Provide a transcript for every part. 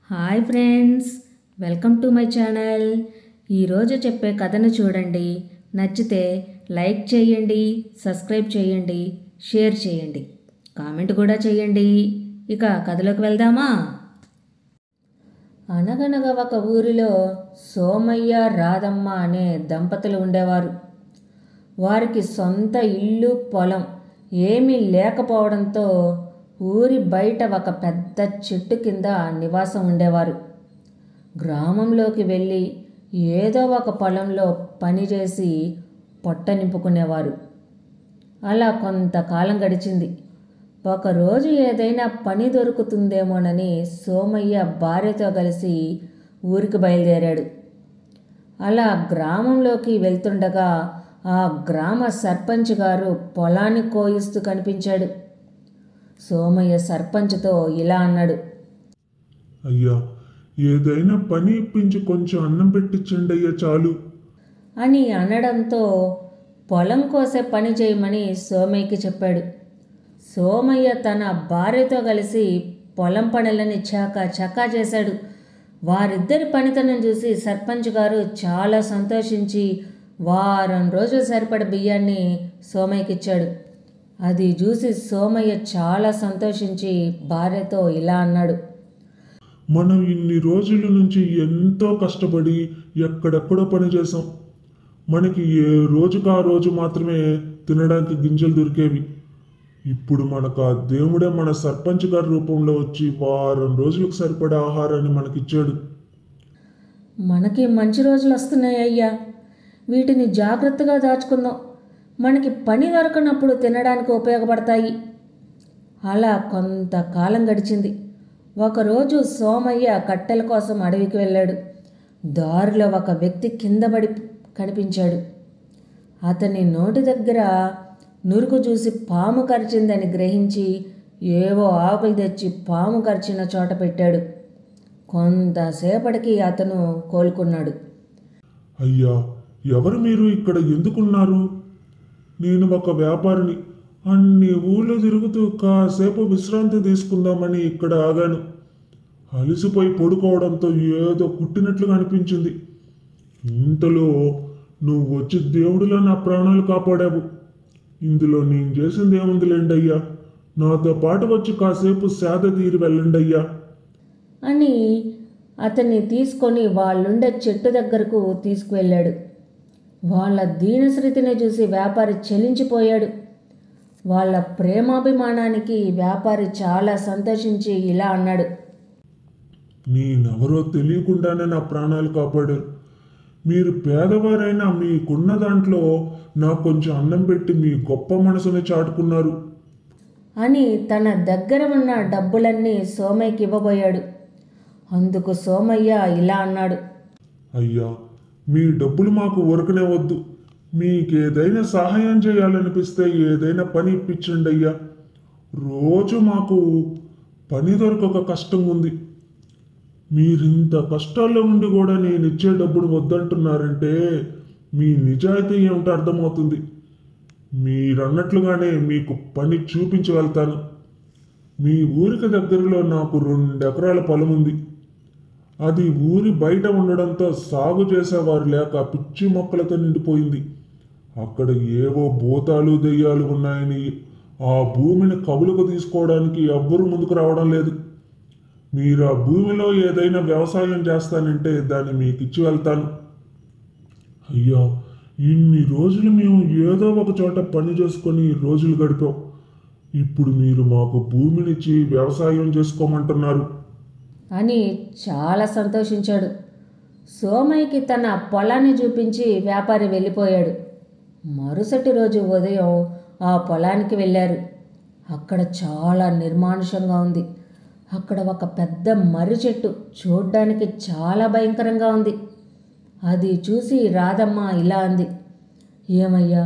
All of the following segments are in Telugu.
Hi friends, welcome to my channel. ఈరోజు చెప్పే కథను చూడండి. నచ్చితే లైక్ చేయండి, సబ్స్క్రైబ్ చేయండి, షేర్ చేయండి, కామెంట్ కూడా చేయండి. ఇక కథలోకి వెళ్దామా? అనగనగా ఒక ఊరిలో సోమయ్య, రాధమ్మ అనే దంపతులు ఉండేవారు. వారికి సొంత ఇల్లు, పొలం ఏమీ లేకపోవడంతో ఊరి బయట ఒక పెద్ద చెట్టు కింద నివాసం ఉండేవారు. గ్రామంలోకి వెళ్ళి ఏదో ఒక పొలంలో పనిచేసి పొట్ట నింపుకునేవారు. అలా కొంతకాలం గడిచింది. ఒకరోజు ఏదైనా పని దొరుకుతుందేమోనని సోమయ్య భార్యతో కలిసి ఊరికి బయలుదేరాడు. అలా గ్రామంలోకి వెళ్తుండగా ఆ గ్రామ సర్పంచ్ గారు పొలాన్ని కోయిస్తూ కనిపించాడు. సోమయ్య సర్పంచ్తో ఇలా అన్నాడు. అయ్యా, ఏదైనా పని ఇప్పించి కొంచెం అన్నం పెట్టించండి అయ్యా చాలు అని అనడంతో పొలం కోసే పని చేయమని సోమయ్యకి చెప్పాడు. సోమయ్య తన భార్యతో కలిసి పొలం పనులని చకా చేశాడు. వారిద్దరి పనితనం చూసి సర్పంచ్ గారు చాలా సంతోషించి వారం రోజులు సరిపడ బియ్యాన్ని సోమయ్యకి ఇచ్చాడు. అది చూసి సోమయ్య చాలా సంతోషించి భార్యతో ఇలా అన్నాడు. మనం ఇన్ని రోజుల నుంచి ఎంతో కష్టపడి ఎక్కడెక్కడో పని చేసాం. మనకి ఏ రోజుకు ఆ రోజు మాత్రమే తినడానికి గింజలు దొరికేవి. ఇప్పుడు మనకు ఆ దేవుడే మన సర్పంచ్ గారి రూపంలో వచ్చి వారం రోజులకు సరిపడే ఆహారాన్ని మనకిచ్చాడు. మనకి మంచి రోజులు వస్తున్నాయి అయ్యా, వీటిని జాగ్రత్తగా దాచుకుందాం. మనకి పని దొరకనప్పుడు తినడానికి ఉపయోగపడతాయి. అలా కొంతకాలం గడిచింది. ఒకరోజు సోమయ్య కట్టెల కోసం అడవికి వెళ్ళాడు. దారిలో ఒక వ్యక్తి కిందపడి కనిపించాడు. అతని నోటి దగ్గర నురుగు చూసి పాము కరిచిందని గ్రహించి ఏవో ఆకులు తెచ్చి పాము కరిచిన చోట పెట్టాడు. కొంతసేపటికి అతను కోలుకున్నాడు. అయ్యా, ఎవరు మీరు? ఇక్కడ ఎందుకున్నారు? నేను ఒక వ్యాపారిని. అన్ని ఊళ్ళో తిరుగుతూ కాసేపు విశ్రాంతి తీసుకుందామని ఇక్కడ ఆగాను. అలసిపోయి పడుకోవడంతో ఏదో కుట్టినట్లుగా అనిపించింది. ఇంతలో నువ్వు వచ్చి దేవుడిలా నా ప్రాణాలు కాపాడావు. ఇందులో నేను చేసింది ఏముందిలేండి అయ్యా. నాతో పాటు వచ్చి కాసేపు సేద తీరి వెళ్ళండి అయ్యా అని అతన్ని తీసుకొని వాళ్ళుండే చెట్టు దగ్గరకు తీసుకువెళ్ళాడు. వాళ్ళ దీనస్థితిని చూసి వ్యాపారి చలించిపోయాడు. వాళ్ళ ప్రేమాభిమానానికి వ్యాపారి చాలా సంతోషించి ఇలా అన్నాడు. నేనెవరో తెలియకుండానే నా ప్రాణాలు కాపాడారు. మీరు పేదవారైనా మీకున్న దాంట్లో నాకు కొంచెం అన్నం పెట్టి మీ గొప్ప మనసుని చాటుకున్నారు అని తన దగ్గర ఉన్న డబ్బులన్నీ సోమయ్యకి ఇవ్వబోయాడు. అందుకు సోమయ్య ఇలా అన్నాడు. అయ్యా, మీ డబ్బులు మాకు ఉరకనే వద్దు. మీకేదైనా సహాయం చేయాలనిపిస్తే ఏదైనా పని ఇప్పించండి అయ్యా. రోజు మాకు పని దొరకక కష్టంగా ఉంది. మీరింత కష్టాల్లో ఉండి కూడా నేను ఇచ్చే డబ్బులు వద్దంటున్నారంటే మీ నిజాయితీ ఏమిటో అర్థమవుతుంది. మీరన్నట్లుగానే మీకు పని చూపించి వెళ్తాను. మీ ఊరికి దగ్గరలో నాకు 2 ఎకరాల పొలం ఉంది. అది ఊరి బయట ఉండడంతో సాగు చేసేవారు లేక పిచ్చి మొక్కలతో నిండిపోయింది. అక్కడ ఏవో భూతాలు దెయ్యాలు ఉన్నాయని ఆ భూమిని కవులకు తీసుకోవడానికి ఎవ్వరూ ముందుకు రావడం లేదు. మీరు ఆ భూమిలో ఏదైనా వ్యవసాయం చేస్తానంటే దాన్ని మీకు ఇచ్చి వెళ్తాను. అయ్యా, ఇన్ని రోజులు మేము ఏదో ఒక చోట పని చేసుకొని రోజులు గడిపాం. ఇప్పుడు మీరు మాకు భూమినిచ్చి వ్యవసాయం చేసుకోమంటున్నారు అని చాలా సంతోషించాడు. సోమయ్యకి తన పొలాన్ని చూపించి వ్యాపారి వెళ్ళిపోయాడు. మరుసటి రోజు ఉదయం ఆ పొలానికి వెళ్ళారు. అక్కడ చాలా నిర్మానుషంగా ఉంది. అక్కడ ఒక పెద్ద మర్రి చెట్టు చూడ్డానికి చాలా భయంకరంగా ఉంది. అది చూసి రాధమ్మ ఇలా అంది. ఏమయ్యా,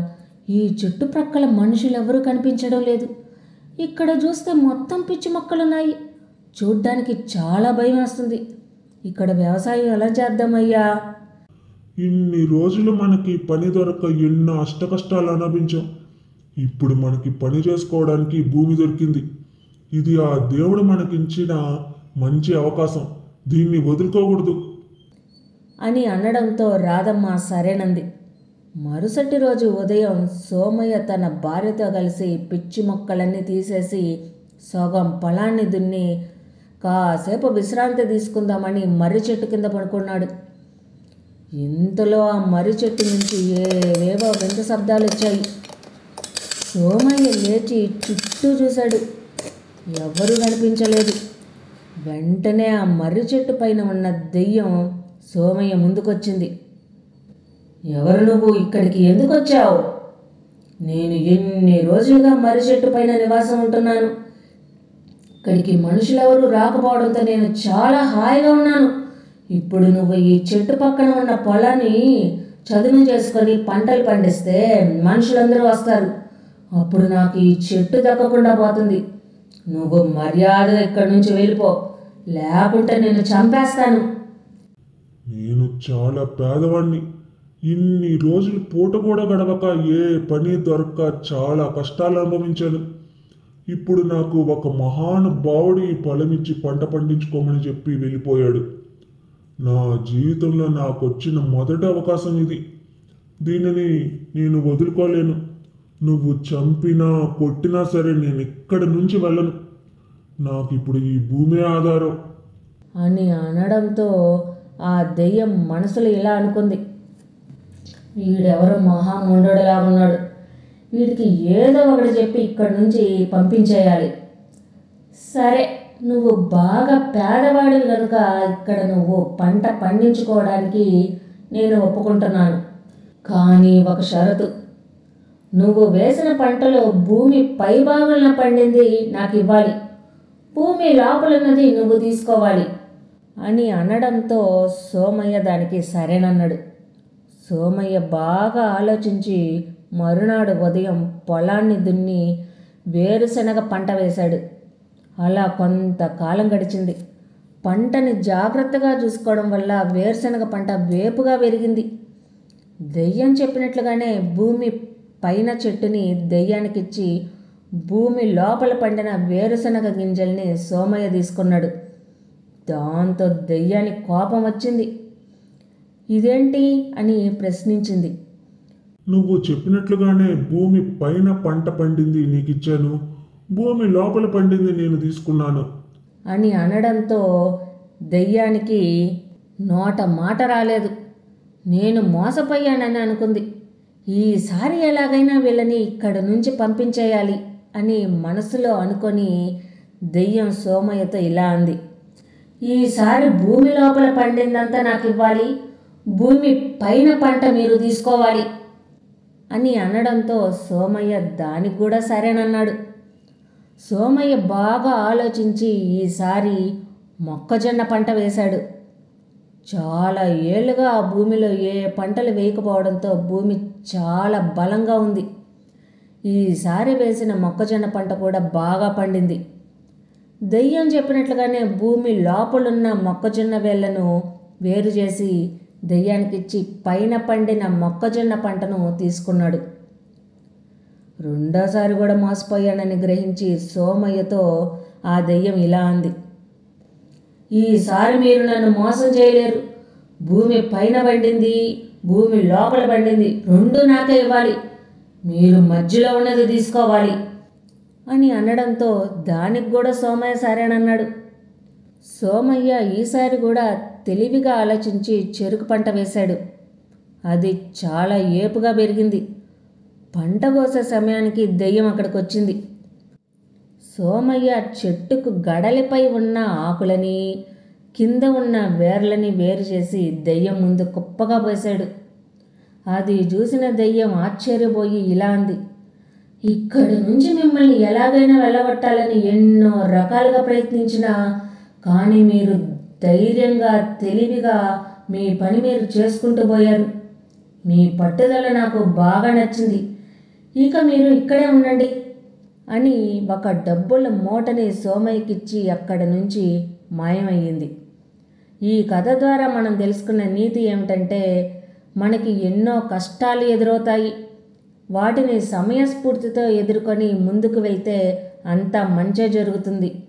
ఈ చుట్టుప్రక్కల మనుషులెవరూ కనిపించడం లేదు. ఇక్కడ చూస్తే మొత్తం పిచ్చి మొక్కలున్నాయి. చూడ్డానికి చాలా భయం వేస్తుంది. ఇక్కడ వ్యవసాయం ఎలా చేద్దామయ్యా? ఇన్ని రోజులు మనకి పని దొరక ఎన్నో అష్టకష్టాలు అనుభవించాం. ఇప్పుడు మనకి పని చేసుకోవడానికి భూమి దొరికింది. ఇది ఆ దేవుడు మనకిచ్చిన మంచి అవకాశం. దీన్ని వదులుకోకూడదు. అని అనడంతో రాధమ్మ సరేనంది. మరుసటి రోజు ఉదయం సోమయ్య తన భార్యతో కలిసి పిచ్చి మొక్కలన్నీ తీసేసి సగం పొలాన్ని దున్ని కాసేపు విశ్రాంతి తీసుకుందామని మర్రి చెట్టు కింద పడుకున్నాడు. ఇంతలో ఆ మర్రి చెట్టు నుంచి ఏవేవో వింత శబ్దాలు వచ్చాయి. సోమయ్య లేచి చుట్టూ చూశాడు. ఎవరూ కనిపించలేదు. వెంటనే ఆ మర్రి చెట్టు పైన ఉన్న దెయ్యం సోమయ్య ముందుకొచ్చింది. ఎవరు నువ్వు? ఇక్కడికి ఎందుకు వచ్చావు? నేను ఎన్ని రోజులుగా మర్రి చెట్టు పైన నివాసం ఉంటున్నాను. ఇక్కడికి మనుషులెవరూ రాకపోవడంతో నేను చాలా హాయిగా ఉన్నాను. ఇప్పుడు నువ్వు ఈ చెట్టు పక్కన ఉన్న పొలాన్ని చదును చేసుకొని పంటలు పండిస్తే మనుషులందరూ వస్తారు. అప్పుడు నాకు ఈ చెట్టు దక్కకుండా పోతుంది. నువ్వు మర్యాదగా ఇక్కడి నుంచి వెళ్ళిపో, లేకుంటే నేను చంపేస్తాను. నేను చాలా పేదవాణ్ణి. ఇన్ని రోజులు పూట కూడా గడవక ఏ పని దొరక్క చాలా కష్టాలు అనుభవించాను. ఇప్పుడు నాకు ఒక మహానుభావుడు ఈ పొలమిచ్చి పంట పండించుకోమని చెప్పి వెళ్ళిపోయాడు. నా జీవితంలో నాకు వచ్చిన మొదటి అవకాశం ఇది. దీనిని నేను వదులుకోలేను. నువ్వు చంపినా కొట్టినా సరే నేను ఇక్కడి నుంచి వెళ్ళను. నాకు ఇప్పుడు ఈ భూమే ఆధారం అని అనడంతో ఆ దెయ్యం మనసులో ఇలా అనుకుంది. వీడెవరో మహాముండోడిలా ఉన్నాడు. వీడికి ఏదో ఒకటి చెప్పి ఇక్కడి నుంచి పంపించేయాలి. సరే, నువ్వు బాగా పేదవాడివి కనుక ఇక్కడ నువ్వు పంట పండించుకోవడానికి నేను ఒప్పుకుంటున్నాను. కానీ ఒక షరతు. నువ్వు వేసిన పంటలో భూమి పైభాగంలో పండింది నాకు ఇవ్వాలి. భూమి లోపలున్నది నువ్వు తీసుకోవాలి అని అనడంతో సోమయ్య దానికి సరేనన్నాడు. సోమయ్య బాగా ఆలోచించి మరునాడు ఉదయం పొలాన్ని దున్ని వేరుశనగ పంట వేశాడు. అలా కొంతకాలం గడిచింది. పంటని జాగ్రత్తగా చూసుకోవడం వల్ల వేరుశనగ పంట వేపుగా పెరిగింది. దెయ్యం చెప్పినట్లుగానే భూమి పైన చెట్టుని దెయ్యానికిచ్చి భూమి లోపల పండిన వేరుశనగ గింజల్ని సోమయ్య తీసుకున్నాడు. దాంతో దెయ్యానికి కోపం వచ్చింది. ఇదేంటి అని ప్రశ్నించింది. నువ్వు చెప్పినట్లుగానే భూమి పైన పంట పండింది నీకు ఇచ్చాను, భూమి లోపల పండింది నేను తీసుకున్నాను అని అనడంతో దెయ్యానికి నోట మాట రాలేదు. నేను మోసపోయానని అనుకుంది. ఈసారి ఎలాగైనా వీళ్ళని ఇక్కడి నుంచి పంపించేయాలి అని మనసులో అనుకొని దెయ్యం సోమయ్యతో ఇలా అంది. ఈసారి భూమి లోపల పండిందంతా నాకు ఇవ్వాలి, భూమి పైన పంట మీరు తీసుకోవాలి అని అనడంతో సోమయ్య దానికి కూడా సరేనన్నాడు. సోమయ్య బాగా ఆలోచించి ఈసారి మొక్కజొన్న పంట వేశాడు. చాలా ఏళ్ళుగా ఆ భూమిలో ఏ పంటలు వేయకపోవడంతో భూమి చాలా బలంగా ఉంది. ఈసారి వేసిన మొక్కజొన్న పంట కూడా బాగా పండింది. దెయ్యం చెప్పినట్లుగానే భూమి లోపలున్న మొక్కజొన్న వేళ్లను వేరు చేసి దెయ్యానికిచ్చి పైన పండిన మొక్కజొన్న పంటను తీసుకున్నాడు. రెండోసారి కూడా మోసపోయానని గ్రహించి సోమయ్యతో ఆ దెయ్యం ఇలా అంది. ఈసారి మీరు నన్ను మోసం చేయలేరు. భూమి పైన పండింది, భూమి లోపల పండింది, రెండూ నాకే ఇవ్వాలి. మీరు మధ్యలో ఉన్నది తీసుకోవాలి అని అనడంతో దానికి కూడా సోమయ్య సరేనన్నాడు. సోమయ్య ఈసారి కూడా తెలివిగా ఆలోచించి చెరుకు పంట వేశాడు. అది చాలా ఏపుగా పెరిగింది. పంట కోసే సమయానికి దెయ్యం అక్కడికి వచ్చింది. సోమయ్య చెట్టుకు గడలిపై ఉన్న ఆకులని కింద ఉన్న వేర్లని వేరు చేసి దెయ్యం ముందు కుప్పగా పోసాడు. అది చూసిన దెయ్యం ఆశ్చర్యపోయి ఇలా అంది. ఇక్కడి నుంచి మిమ్మల్ని ఎలాగైనా వెళ్ళగొట్టాలని ఎన్నో రకాలుగా ప్రయత్నించినా కానీ మీరు ధైర్యంగా తెలివిగా మీ పని మీరు చేసుకుంటూ పోయారు. మీ పట్టుదల నాకు బాగా నచ్చింది. ఇక మీరు ఇక్కడే ఉండండి అని ఒక డబ్బుల మూటని సోమయ్యకిచ్చి అక్కడి నుంచి మాయమయ్యింది. ఈ కథ ద్వారా మనం తెలుసుకున్న నీతి ఏమిటంటే మనకి ఎన్నో కష్టాలు ఎదురవుతాయి. వాటిని సమయస్ఫూర్తితో ఎదుర్కొని ముందుకు వెళ్తే అంతా మంచే జరుగుతుంది.